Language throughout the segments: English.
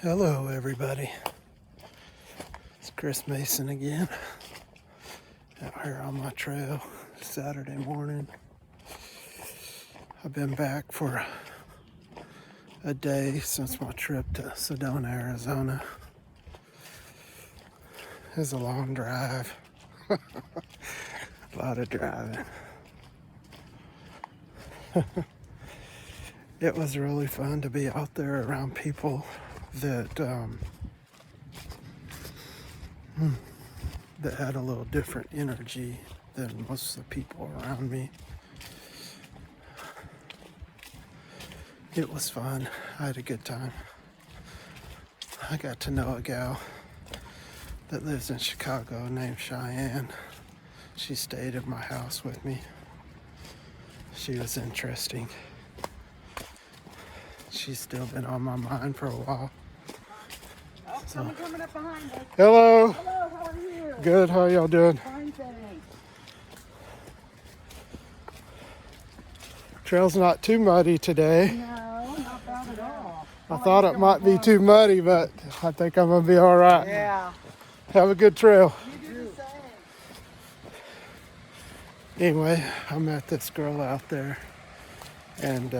Hello everybody, it's Chris Mason again, out here on my trail, Saturday morning. I've been back for a day since my trip to Sedona, Arizona. It was a long drive, a lot of driving. It was really fun to be out there around people that that had a little different energy than most of the people around me. It was fun. I had a good time. I got to know a gal that lives in Chicago named Cheyenne. She stayed at my house with me. She was interesting. She's still been on my mind for a while. Oh, someone coming up behind us. Hello. Hello, how are you? Good. How y'all doing? Fine, thanks. Trail's not too muddy today. No, not bad at all. I thought it might be too muddy, but I think I'm gonna be all right. Yeah. Have a good trail. You do the same. Anyway, I met this girl out there, and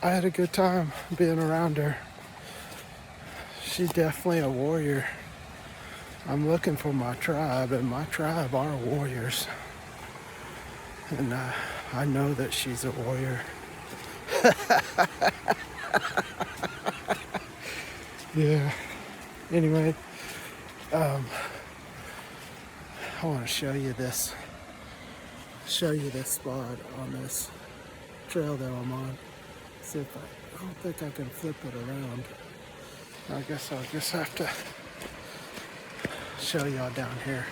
I had a good time being around her. She's definitely a warrior. I'm looking for my tribe, and my tribe are warriors. And I know that she's a warrior. Yeah. Anyway, I want to show you this spot on this trail that I'm on. See if I don't think I can flip it around. I guess I'll just have to show y'all down here.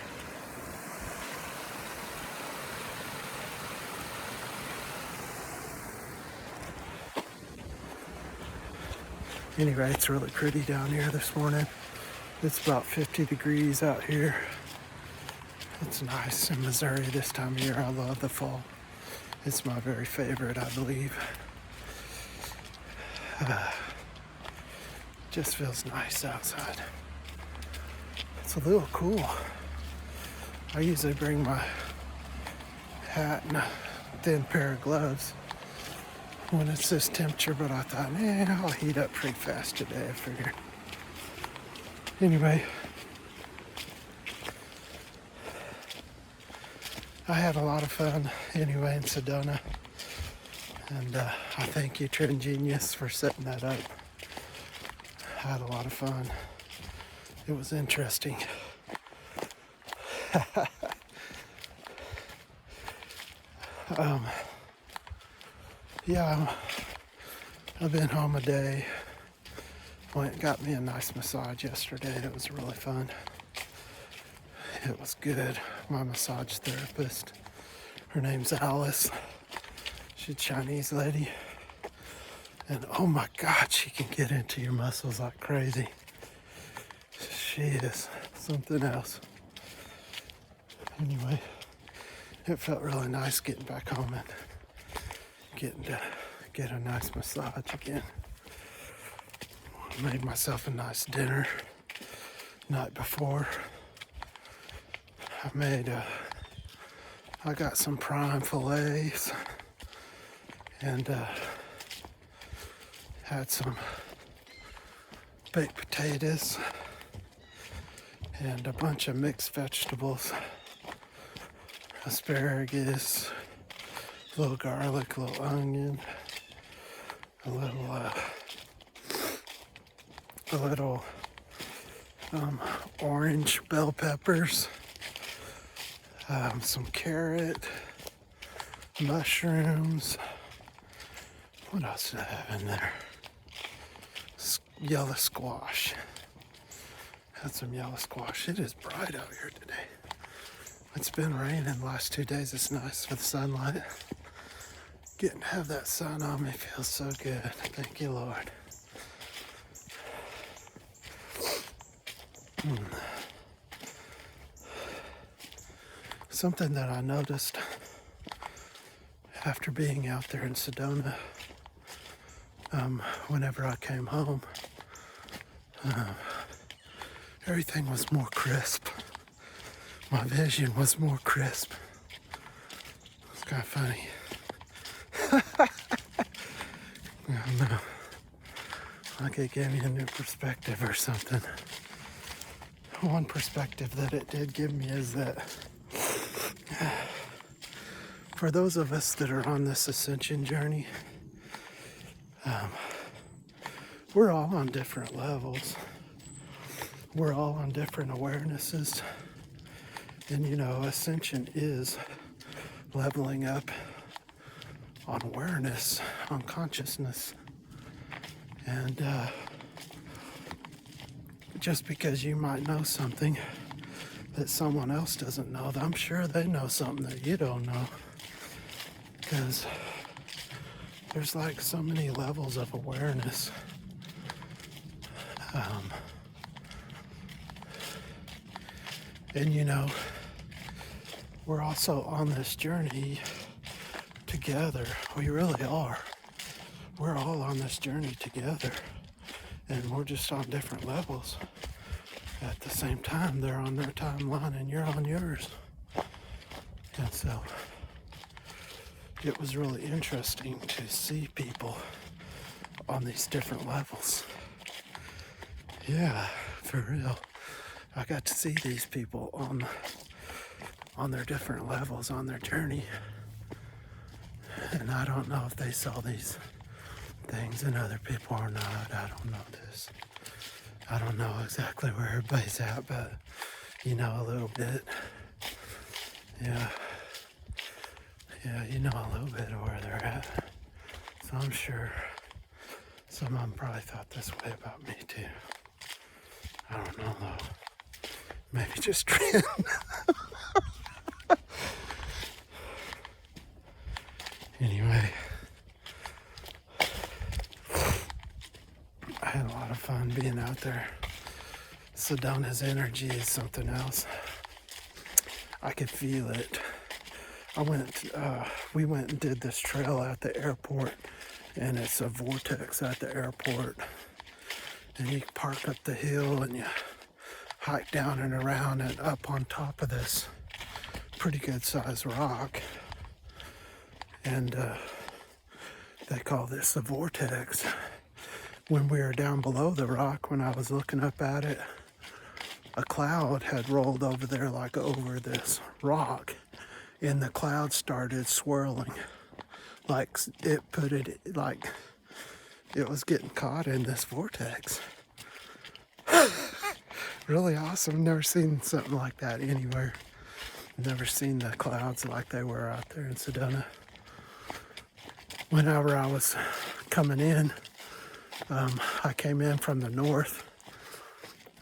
Anyway, it's really pretty down here this morning. It's about 50 degrees out here. It's nice in Missouri this time of year. I love the fall. It's my very favorite, I believe. Just feels nice outside. It's a little cool. I usually bring my hat and a thin pair of gloves when it's this temperature, but I thought, I'll heat up pretty fast today, I figure. Anyway, I had a lot of fun anyway in Sedona, and I thank you, Trend Genius, for setting that up. I had a lot of fun. It was interesting. Yeah, I've been home a day. Went and got me a nice massage yesterday. It was really fun. It was good. My massage therapist, her name's Alice. She's a Chinese lady. And oh my God, she can get into your muscles like crazy. She is something else. Anyway, it felt really nice getting back home and getting to get a nice massage again. Made myself a nice dinner night before. I got some prime fillets and had some baked potatoes and a bunch of mixed vegetables, asparagus, a little garlic, a little onion, a little orange bell peppers, some carrot, mushrooms. What else did I have in there? Yellow squash. Had some yellow squash. It is bright out here today. It's been raining the last 2 days. It's nice for the sunlight. Getting to have that sun on me feels so good. Thank you, Lord. Something that I noticed after being out there in Sedona whenever I came home, everything was more crisp. My vision was more crisp. It's kind of funny. I don't know. Like it gave me a new perspective or something. One perspective that it did give me is that for those of us that are on this ascension journey, we're all on different levels. We're all on different awarenesses. And you know, ascension is leveling up on awareness, on consciousness. And just because you might know something that someone else doesn't know, I'm sure they know something that you don't know. Because there's like so many levels of awareness. And you know, we're also on this journey together. We really are. We're all on this journey together. And we're just on different levels. At the same time, they're on their timeline and you're on yours. And so, it was really interesting to see people on these different levels. Yeah, for real. I got to see these people on their different levels on their journey. And I don't know if they saw these things in other people or not. I don't know this. I don't know exactly where everybody's at, but you know a little bit. Yeah. Yeah, you know a little bit of where they're at. So I'm sure some of them probably thought this way about me too. I don't know though. Maybe just trend. Anyway, I had a lot of fun being out there. Sedona's energy is something else. I could feel it. We went and did this trail at the airport, and it's a Vortex at the airport. And you park up the hill and you hike down and around and up on top of this pretty good sized rock. And they call this the Vortex. When we were down below the rock, when I was looking up at it, a cloud had rolled over there like over this rock, and the cloud started swirling. Like it was getting caught in this vortex. Really awesome. Never seen something like that anywhere. Never seen the clouds like they were out there in Sedona. Whenever I was coming in, I came in from the north,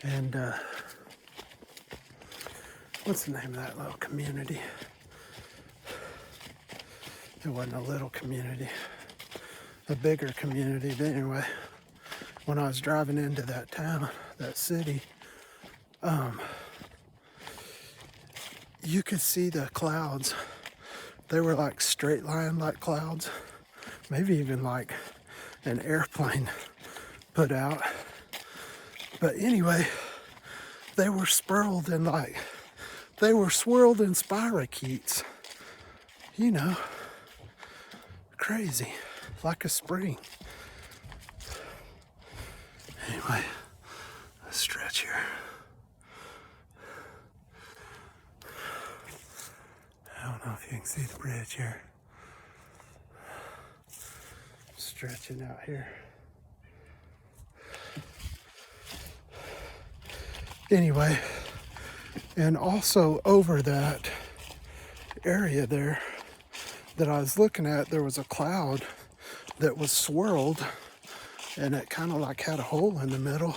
and what's the name of that little community? It wasn't a little community, a bigger community. But anyway, when I was driving into that town, that city, you could see the clouds. They were like straight line like clouds, maybe even like an airplane put out. But anyway, they were swirled in spirochetes, you know, crazy, like a spring. Anyway, let's stretch here. I don't know if you can see the bridge here. Stretching out here. Anyway, and also over that area there that I was looking at, there was a cloud that was swirled, and it kind of like had a hole in the middle,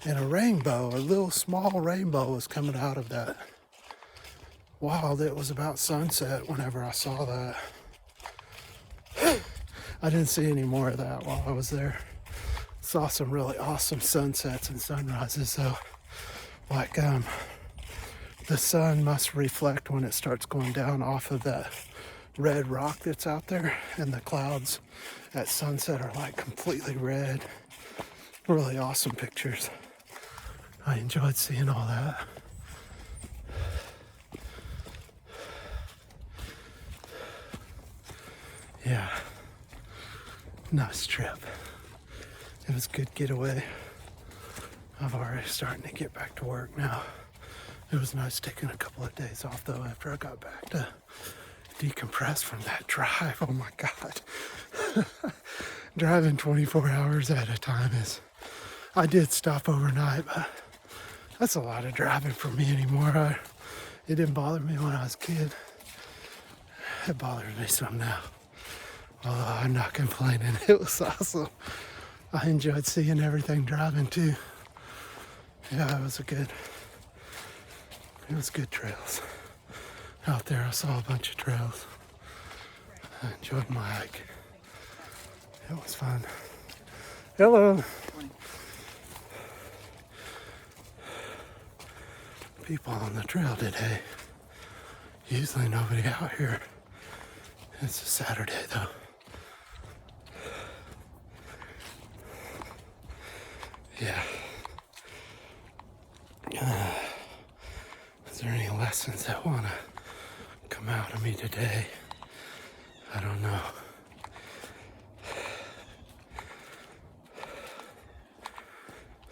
and a rainbow, a little small rainbow was coming out of that. Wild. It was about sunset whenever I saw that. I didn't see any more of that while I was there. Saw some really awesome sunsets and sunrises, so like the sun must reflect when it starts going down off of that red rock that's out there, and the clouds at sunset are like completely red. Really awesome pictures. I enjoyed seeing all that. Yeah, nice trip. It was a good getaway. I'm already starting to get back to work now. It was nice taking a couple of days off though after I got back to decompress from that drive. Oh my God. Driving 24 hours at a time is, I did stop overnight, but that's a lot of driving for me anymore. It didn't bother me when I was a kid. It bothers me some now. Although I'm not complaining. It was awesome. I enjoyed seeing everything driving too. Yeah, it was good trails. Out there I saw a bunch of trails. I enjoyed my hike. It was fun. Hello. People on the trail today. Usually nobody out here. It's a Saturday though. Yeah. Is there any lessons that want to come out of me today? I don't know.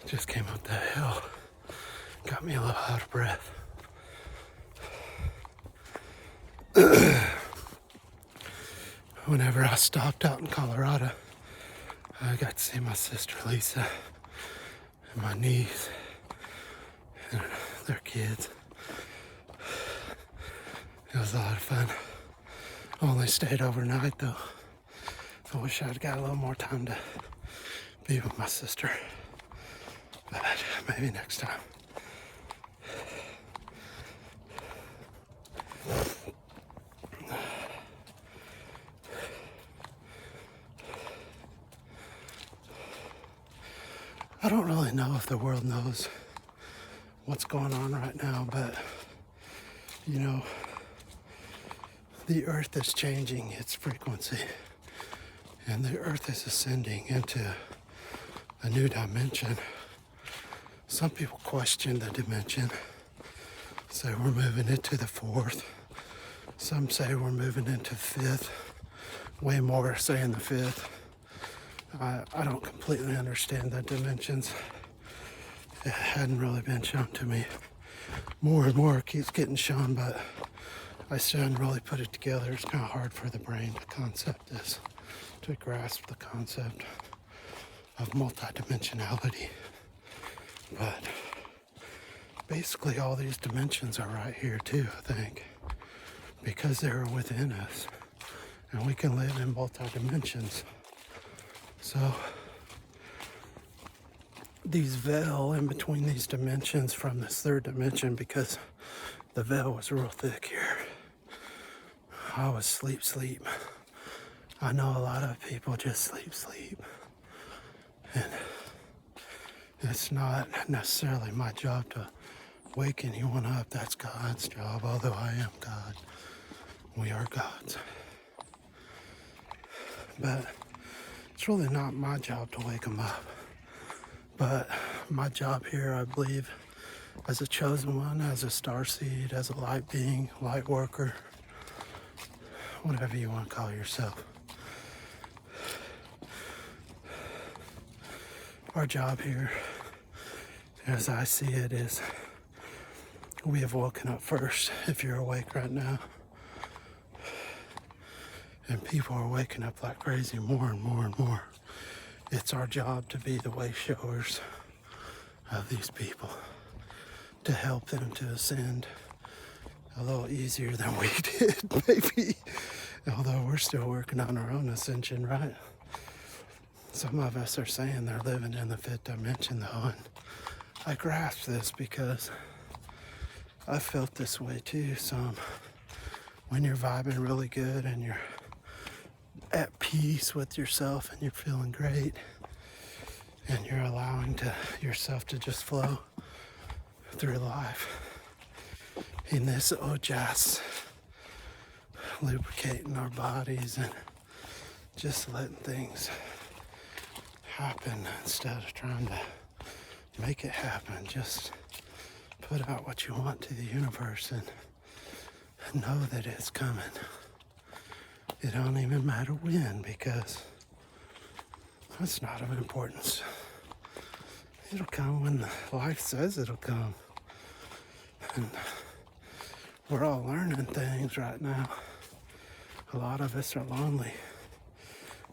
Just came up that hill. Got me a little out of breath. Whenever I stopped out in Colorado, I got to see my sister Lisa and my niece and their kids. It was a lot of fun. Only stayed overnight though. I wish I'd got a little more time to be with my sister. But maybe next time. I don't really know if the world knows what's going on right now, but you know, the earth is changing its frequency and the earth is ascending into a new dimension. Some people question the dimension, say we're moving into the fourth. Some say we're moving into fifth. Way more are saying the fifth. I don't completely understand the dimensions. It hadn't really been shown to me. More and more keeps getting shown, but I still haven't really put it together. It's kind of hard for the brain to concept this, to grasp the concept of multidimensionality. But basically all these dimensions are right here too, I think, because they're within us and we can live in multi-dimensions. So these veil in between these dimensions from this third dimension, because the veil was real thick here. I was sleep. I know a lot of people just sleep. And it's not necessarily my job to wake anyone up. That's God's job, although I am God. We are gods. But it's really not my job to wake them up. But my job here, I believe, as a chosen one, as a starseed, as a light being, light worker, whatever you want to call yourself. Our job here, as I see it, is we have woken up first, if you're awake right now. And people are waking up like crazy more and more and more. It's our job to be the way showers of these people, to help them to ascend a little easier than we did, maybe. Although we're still working on our own ascension, right? Some of us are saying they're living in the fifth dimension though, and I grasp this because I felt this way too some. When you're vibing really good and you're at peace with yourself and you're feeling great and you're allowing yourself to just flow through life in this ojas lubricating our bodies and just letting things happen instead of trying to make it happen. Just put out what you want to the universe and know that it's coming. It don't even matter when, because it's not of importance. It'll come when life says it'll come. And we're all learning things right now. A lot of us are lonely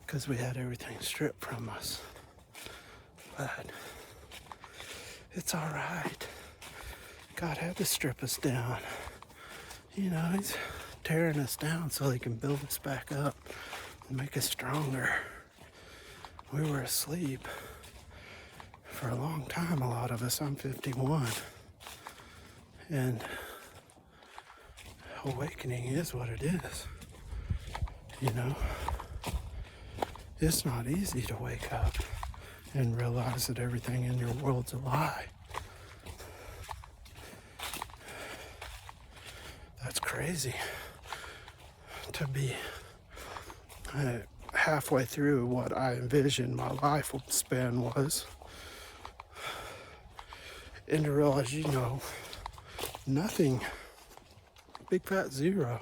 because we had everything stripped from us. But it's all right. God had to strip us down. You know, he's tearing us down so he can build us back up and make us stronger. We were asleep for a long time, a lot of us. I'm 51. And awakening is what it is. You know, it's not easy to wake up and realize that everything in your world's a lie. That's crazy. To be halfway through what I envisioned my life span was, and to realize, you know, nothing, big fat zero,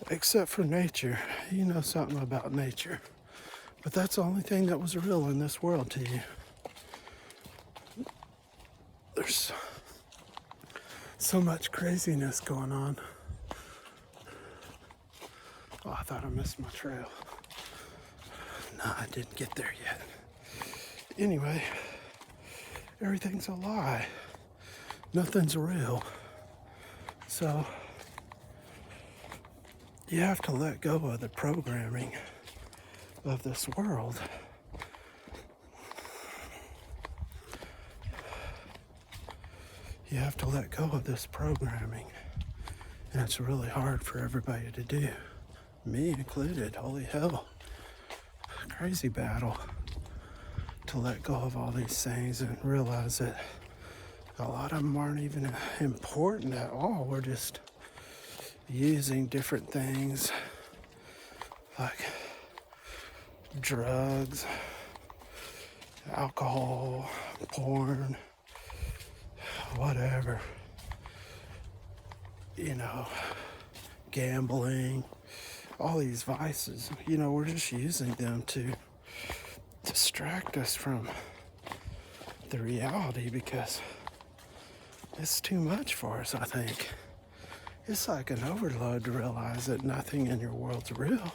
except for nature. You know something about nature, but that's the only thing that was real in this world to you. There's so much craziness going on. Oh, I thought I missed my trail. No, I didn't get there yet. Anyway, everything's a lie. Nothing's real. So you have to let go of the programming of this world. You have to let go of this programming. And it's really hard for everybody to do. Me included. Holy hell. Crazy battle to let go of all these things and realize that a lot of them aren't even important at all. We're just using different things like drugs, alcohol, porn, whatever, you know, gambling, all these vices. You know, we're just using them to distract us from the reality because it's too much for us, I think. It's like an overload to realize that nothing in your world's real.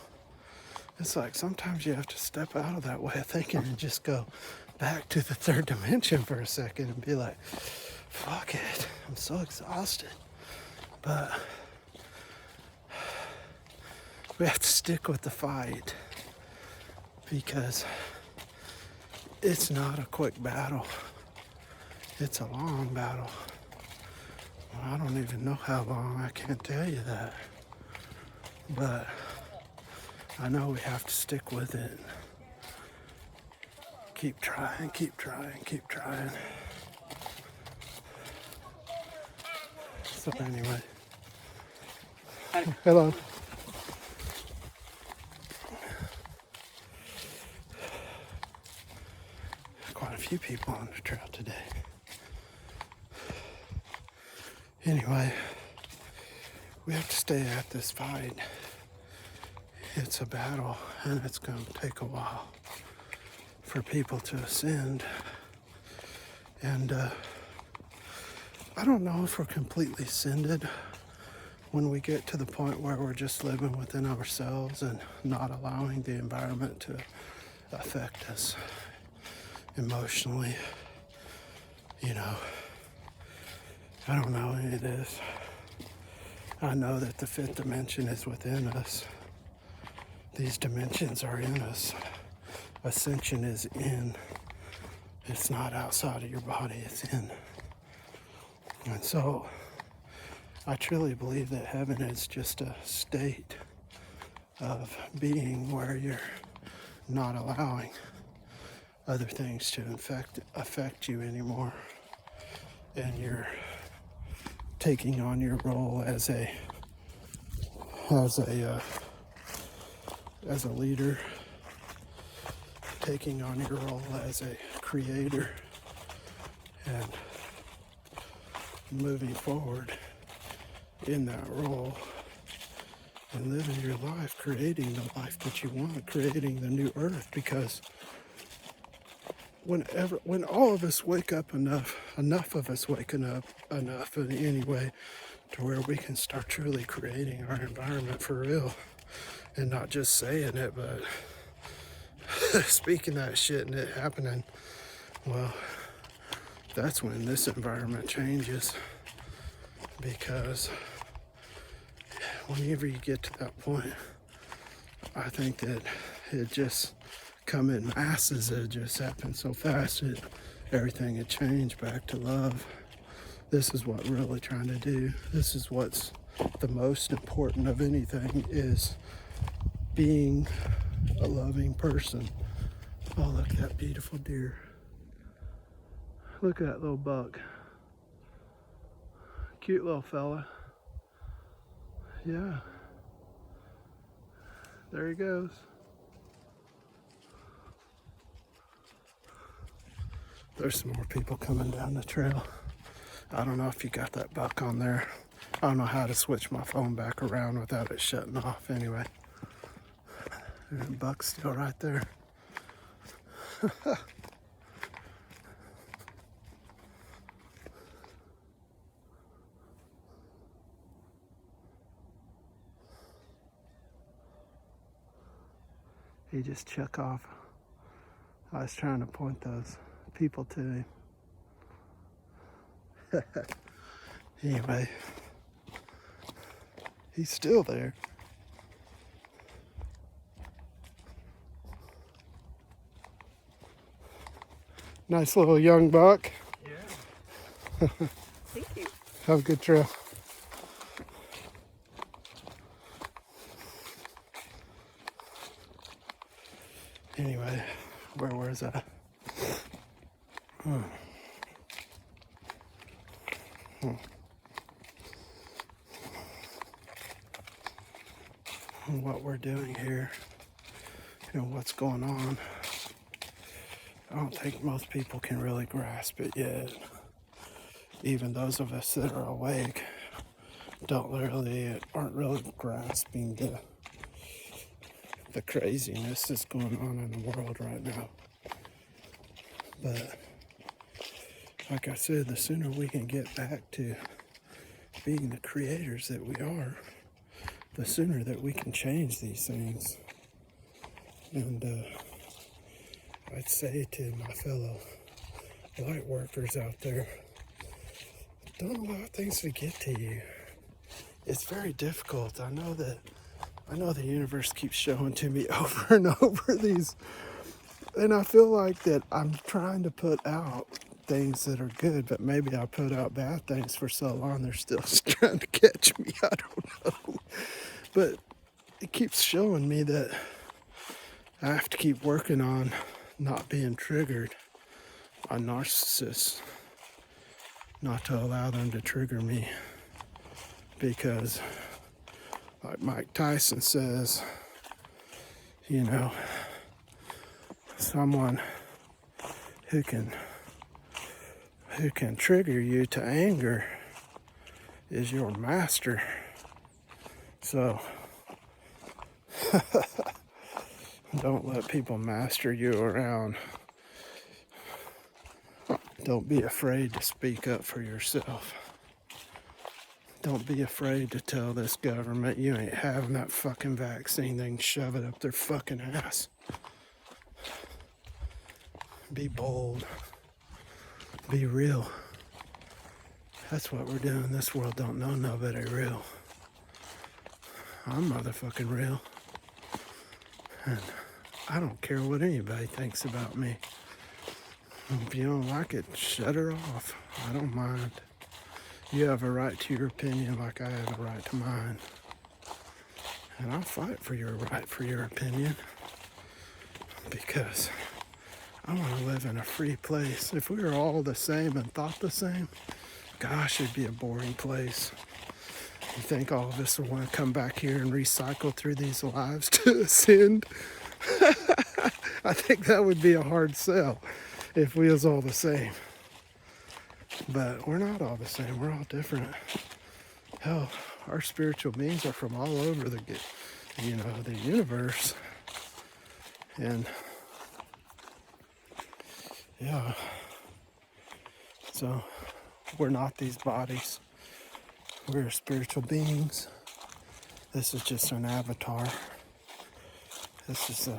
It's like sometimes you have to step out of that way of thinking and just go back to the third dimension for a second and be like, fuck it, I'm so exhausted. But we have to stick with the fight because it's not a quick battle. It's a long battle. I don't even know how long, I can't tell you that. But I know we have to stick with it. Keep trying, keep trying, keep trying. So anyway. Hello. Quite a few people on the trail today. Anyway, we have to stay at this fight. It's a battle, and it's going to take a while for people to ascend. And I don't know if we're completely ascended when we get to the point where we're just living within ourselves and not allowing the environment to affect us emotionally. You know, I don't know what it is. I know that the fifth dimension is within us. These dimensions are in us. Ascension is in. It's not outside of your body, it's in. And so I truly believe that heaven is just a state of being where you're not allowing other things to affect you anymore. And you're taking on your role as a as a leader, taking on your role as a creator and moving forward in that role and living your life, creating the life that you want, creating the new earth. Because when all of us wake up enough of us waking up enough in any way to where we can start truly creating our environment for real and not just saying it, but speaking that shit and it happening, well, that's when this environment changes. Because whenever you get to that point, I think that it just come in masses. It just happened so fast that everything had changed back to love. This is what we're really trying to do. This is what's the most important of anything, is being a loving person. Oh, look at that beautiful deer. Look at that little buck. Cute little fella. Yeah. There he goes. There's some more people coming down the trail. I don't know if you got that buck on there. I don't know how to switch my phone back around without it shutting off anyway. There's a buck still right there. He just took off. I was trying to point those people to him. Anyway, he's still there. Nice little young buck. Yeah. Thank you. Have a good trail. Anyway, where was I? What we're doing here and what's going on, I don't think most people can really grasp it yet. Even those of us that are awake aren't really grasping the craziness that's going on in the world right now. But like I said, the sooner we can get back to being the creators that we are, the sooner that we can change these things. And I'd say to my fellow light workers out there, don't allow things to get to you. It's very difficult. I know the universe keeps showing to me over and over these, and I feel like that I'm trying to put out things that are good, but maybe I put out bad things for so long they're still trying to catch me. I don't know. But it keeps showing me that I have to keep working on not being triggered by narcissists, not to allow them to trigger me. Because like Mike Tyson says, you know, someone who can trigger you to anger is your master. So don't let people master you around. Don't be afraid to speak up for yourself. Don't be afraid to tell this government you ain't having that fucking vaccine. They can shove it up their fucking ass. Be bold. Be real. That's what we're doing. This world don't know nobody real. I'm motherfucking real. And I don't care what anybody thinks about me. If you don't like it, shut her off. I don't mind. You have a right to your opinion like I have a right to mine. And I'll fight for your right for your opinion. Because I want to live in a free place. If we were all the same and thought the same, gosh, it'd be a boring place. You think all of us will want to come back here and recycle through these lives to ascend? I think that would be a hard sell if we was all the same. But we're not all the same. We're all different. Hell, our spiritual beings are from all over the universe. And yeah, so we're not these bodies. We're spiritual beings. This is just an avatar. This is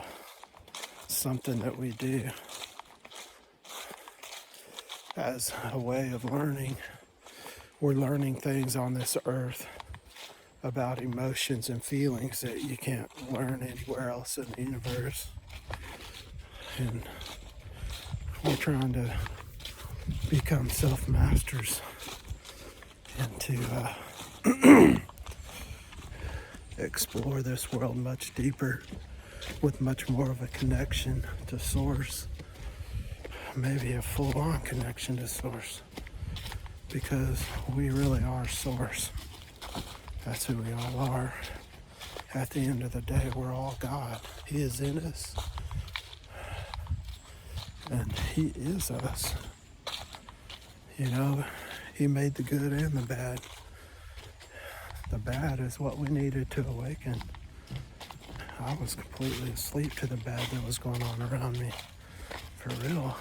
something that we do as a way of learning. We're learning things on this earth about emotions and feelings that you can't learn anywhere else in the universe. And we're trying to become self-masters and to explore this world much deeper with much more of a connection to source, maybe a full-on connection to source, because we really are source. That's who we all are. At the end of the day, we're all God. He is in us, and He is us. You know, He made the good and the bad. The bad is what we needed to awaken. I was completely asleep to the bad that was going on around me. For real.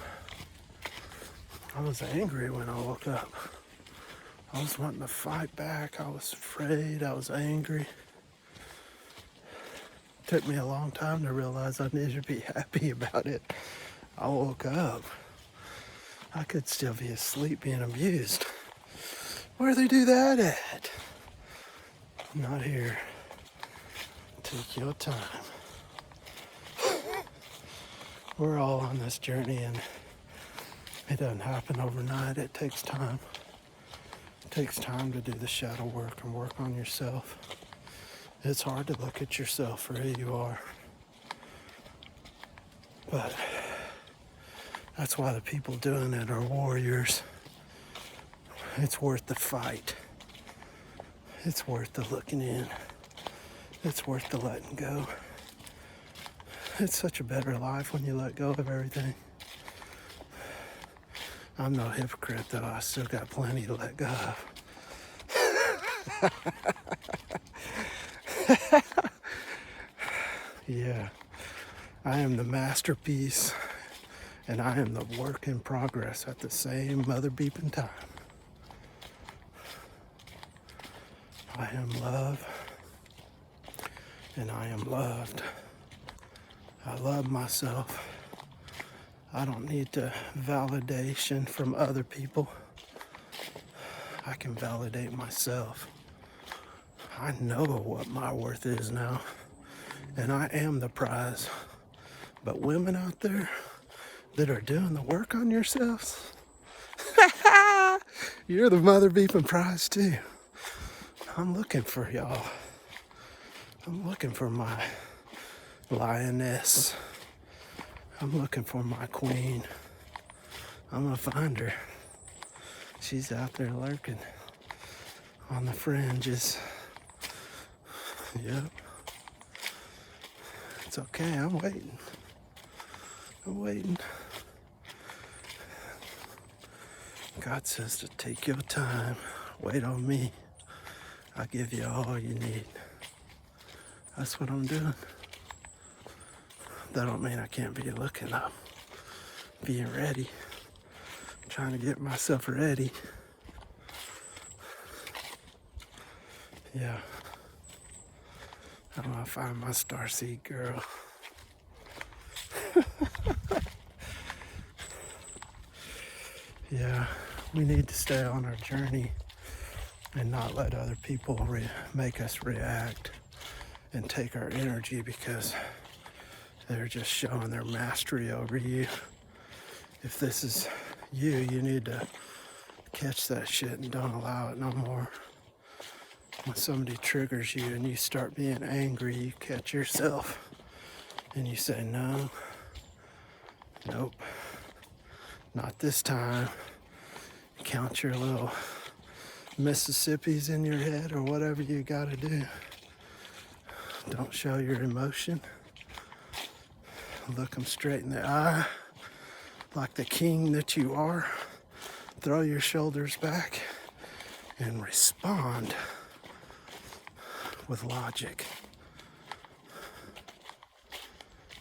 I was angry when I woke up. I was wanting to fight back. I was afraid. I was angry. It took me a long time to realize I needed to be happy about it. I woke up. I could still be asleep being abused. Where do they do that at? Not here. Take your time. We're all on this journey, and it doesn't happen overnight. It takes time. It takes time to do the shadow work and work on yourself. It's hard to look at yourself for who you are. But that's why the people doing it are warriors. It's worth the fight. It's worth the looking in. It's worth the letting go. It's such a better life when you let go of everything. I'm no hypocrite, though. I still got plenty to let go of. Yeah, I am the masterpiece, and I am the work in progress at the same mother beeping time. I am love, and I am loved. I love myself. I don't need validation from other people. I can validate myself. I know what my worth is now, and I am the prize. But women out there that are doing the work on yourselves, you're the mother beeping prize too. I'm looking for y'all. I'm looking for my lioness. I'm looking for my queen. I'm gonna find her. She's out there lurking on the fringes. Yep. It's okay, I'm waiting. I'm waiting. God says to take your time. Wait on me. I'll give you all you need. That's what I'm doing. That don't mean I can't be looking up. Being ready. Trying to get myself ready. Yeah. I'm gonna find my starseed girl. Yeah, we need to stay on our journey and not let other people make us react and take our energy because they're just showing their mastery over you. If this is you, you need to catch that shit and don't allow it no more. When somebody triggers you and you start being angry, you catch yourself and you say, no, nope, not this time. You count your little Mississippi's in your head or whatever you gotta do. Don't show your emotion. Look them straight in the eye like the king that you are. Throw your shoulders back and respond with logic.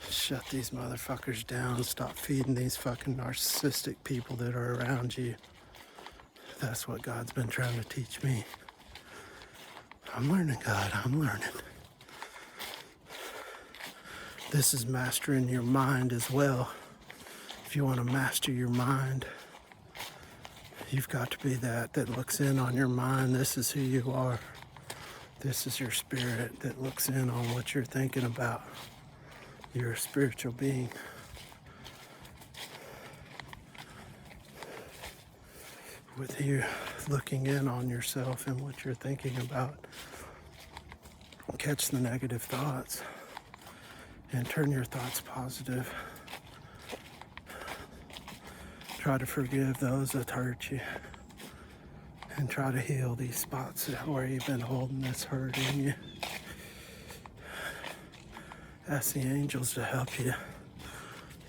Shut these motherfuckers down. Stop feeding these fucking narcissistic people that are around you. That's what God's been trying to teach me. I'm learning, God. I'm learning. This is mastering your mind as well. If you want to master your mind, you've got to be that looks in on your mind. This is who you are. This is your spirit that looks in on what you're thinking about. You're a spiritual being. With you looking in on yourself and what you're thinking about, catch the negative thoughts and turn your thoughts positive. Try to forgive those that hurt you and try to heal these spots where you've been holding this hurt in you. Ask the angels to help you.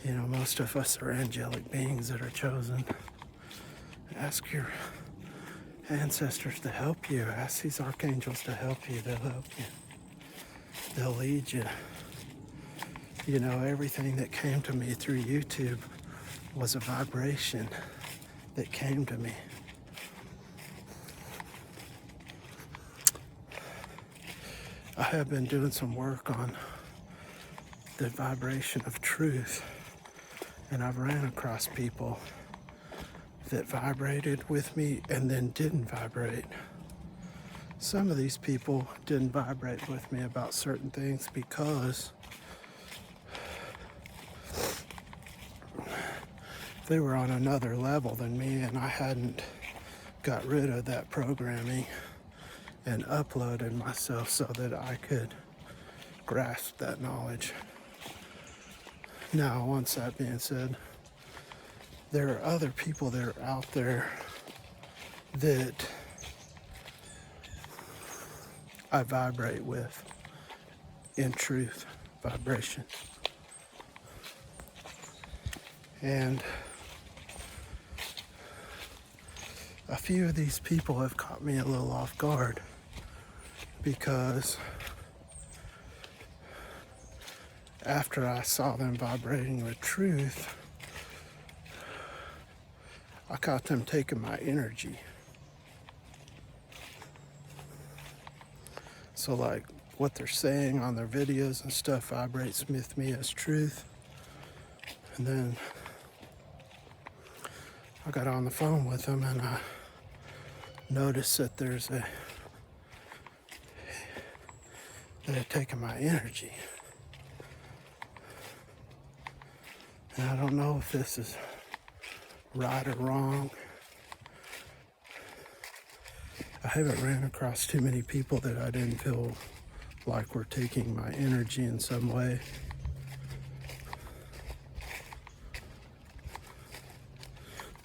You know, most of us are angelic beings that are chosen. Ask your ancestors to help you. Ask these archangels to help you. They'll help you. They'll lead you. You know, everything that came to me through YouTube was a vibration that came to me. I have been doing some work on the vibration of truth, and I've ran across people that vibrated with me and then didn't vibrate. Some of these people didn't vibrate with me about certain things because they were on another level than me, and I hadn't got rid of that programming and uploaded myself so that I could grasp that knowledge. Now, once that being said, there are other people that are out there that I vibrate with in truth vibration. And a few of these people have caught me a little off guard because after I saw them vibrating with truth, I caught them taking my energy. So like what they're saying on their videos and stuff vibrates with me as truth. And then I got on the phone with them and I noticed that they're taking my energy. And I don't know if this is right or wrong. I haven't ran across too many people that I didn't feel like were taking my energy in some way.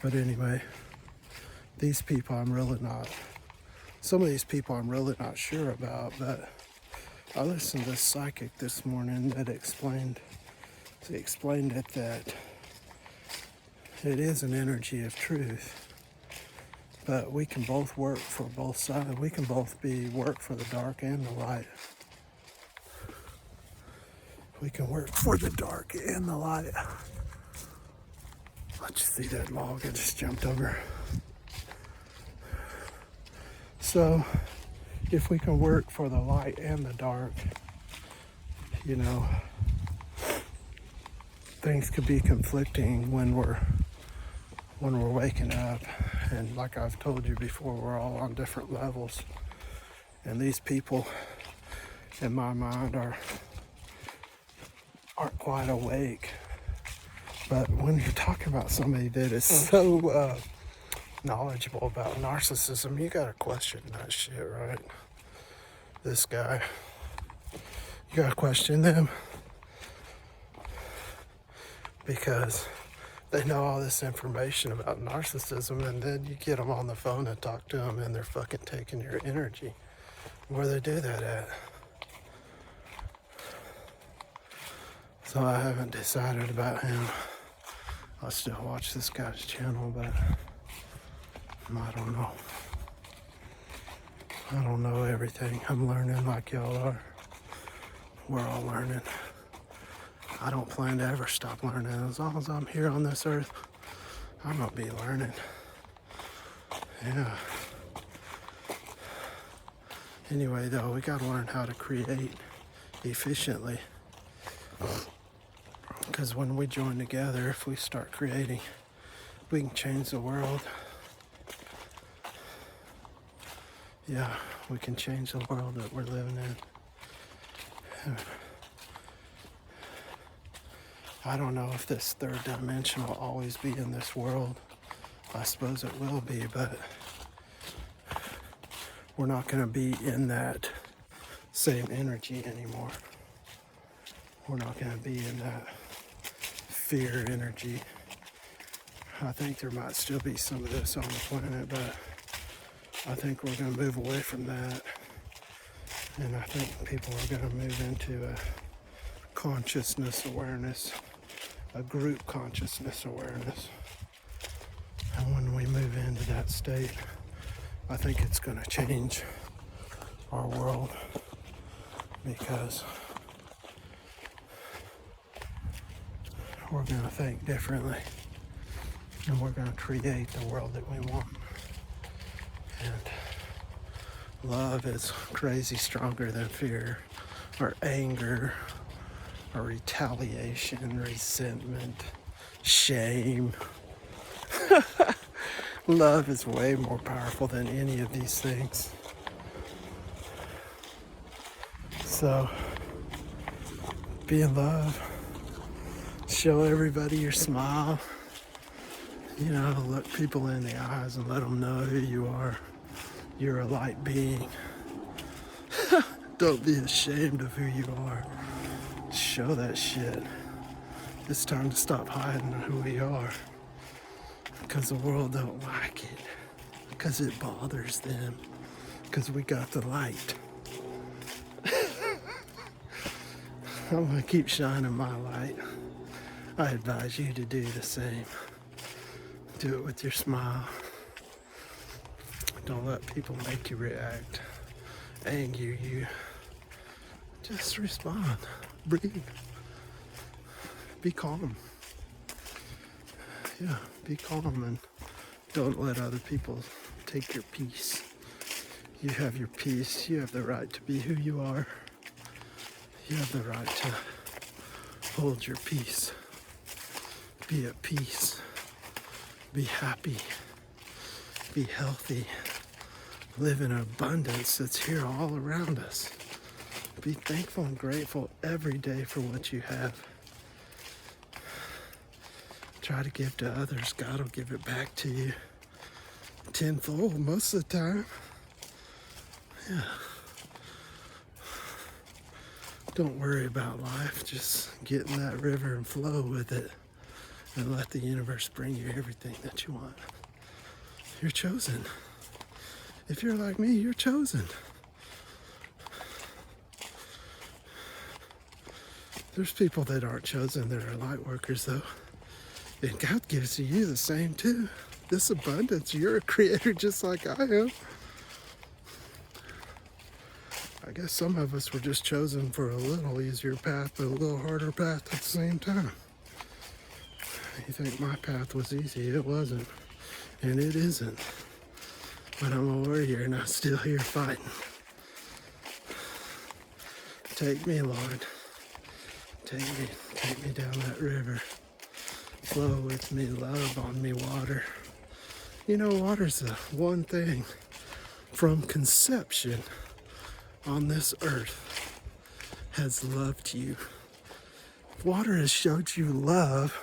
But anyway, these people some of these people I'm really not sure about, but I listened to this psychic this morning that explained it that it is an energy of truth, but we can both work for both sides. We can both work for the dark and the light. We can work for the dark and the light. Let's see that log I just jumped over. So, if we can work for the light and the dark, you know, things could be conflicting when we're waking up. And like I've told you before, we're all on different levels. And these people, in my mind, aren't quite awake. But when you're talking about somebody that is so knowledgeable about narcissism, you gotta question that shit, right? This guy, you gotta question them, because they know all this information about narcissism, and then you get them on the phone and talk to them, and they're fucking taking your energy. Where they do that at? So I haven't decided about him. I still watch this guy's channel, but I don't know. I don't know everything. I'm learning like y'all are. We're all learning. I don't plan to ever stop learning. As long as I'm here on this earth, I'm gonna be learning. Yeah. Anyway, though, we gotta learn how to create efficiently. Because when we join together, if we start creating, we can change the world. Yeah, we can change the world that we're living in. I don't know if this third dimension will always be in this world. I suppose it will be, but we're not going to be in that same energy anymore. We're not going to be in that fear energy. I think there might still be some of this on the planet, but I think we're going to move away from that. And I think people are going to move into a consciousness awareness, a group consciousness awareness. And when we move into that state, I think it's going to change our world, because we're going to think differently, and we're going to create the world that we want. And love is crazy stronger than fear or anger or retaliation, resentment, shame. Love is way more powerful than any of these things. So, be in love. Show everybody your smile. You know, look people in the eyes and let them know who you are. You're a light being. Don't be ashamed of who you are. Show that shit. It's time to stop hiding who we are. Because the world don't like it. Because it bothers them. Because we got the light. I'm going to keep shining my light. I advise you to do the same. Do it with your smile. Don't let people make you react, anger you. Just respond. Breathe. Be calm. Yeah, be calm, and don't let other people take your peace. You have your peace. You have the right to be who you are. You have the right to hold your peace. Be at peace. Be happy. Be healthy. Live in abundance that's here all around us. Be thankful and grateful every day for what you have. Try to give to others. God will give it back to you tenfold most of the time. Yeah. Don't worry about life. Just get in that river and flow with it. And let the universe bring you everything that you want. You're chosen. If you're like me, you're chosen. There's people that aren't chosen that are light workers, though. And God gives to you the same, too. This abundance, you're a creator just like I am. I guess some of us were just chosen for a little easier path, but a little harder path at the same time. You think my path was easy? It wasn't. And it isn't. But I'm a warrior and I'm still here fighting. Take me, Lord. Take me down that river. Flow with me, love on me, water. You know, water's the one thing from conception on this earth has loved you. Water has showed you love.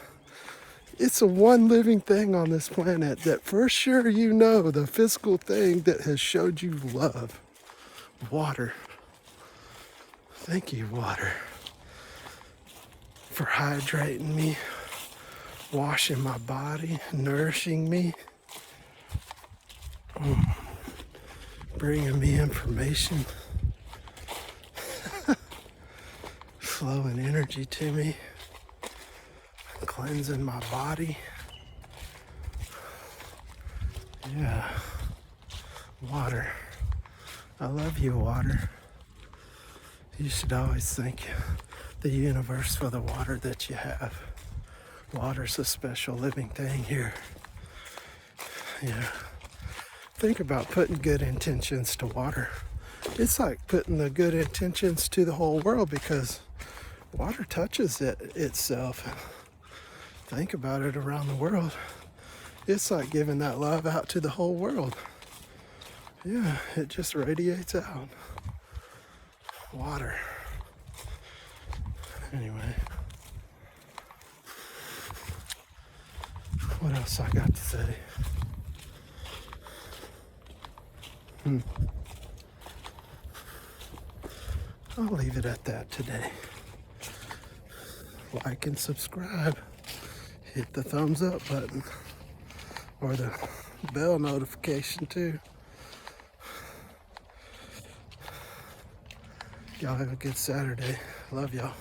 It's the one living thing on this planet that for sure you know the physical thing that has showed you love. Water. Thank you, water, for hydrating me, washing my body, nourishing me, bringing me information, flowing energy to me, cleansing my body. Yeah, water. I love you, water. You should always thank the universe for the water that you have. Water's a special living thing here. Yeah. Think about putting good intentions to water. It's like putting the good intentions to the whole world because water touches itself. Think about it around the world. It's like giving that love out to the whole world. Yeah, it just radiates out. Water. Anyway. What else I got to say? I'll leave it at that today. Like and subscribe. Hit the thumbs up button. Or the bell notification too. Y'all have a good Saturday. Love y'all.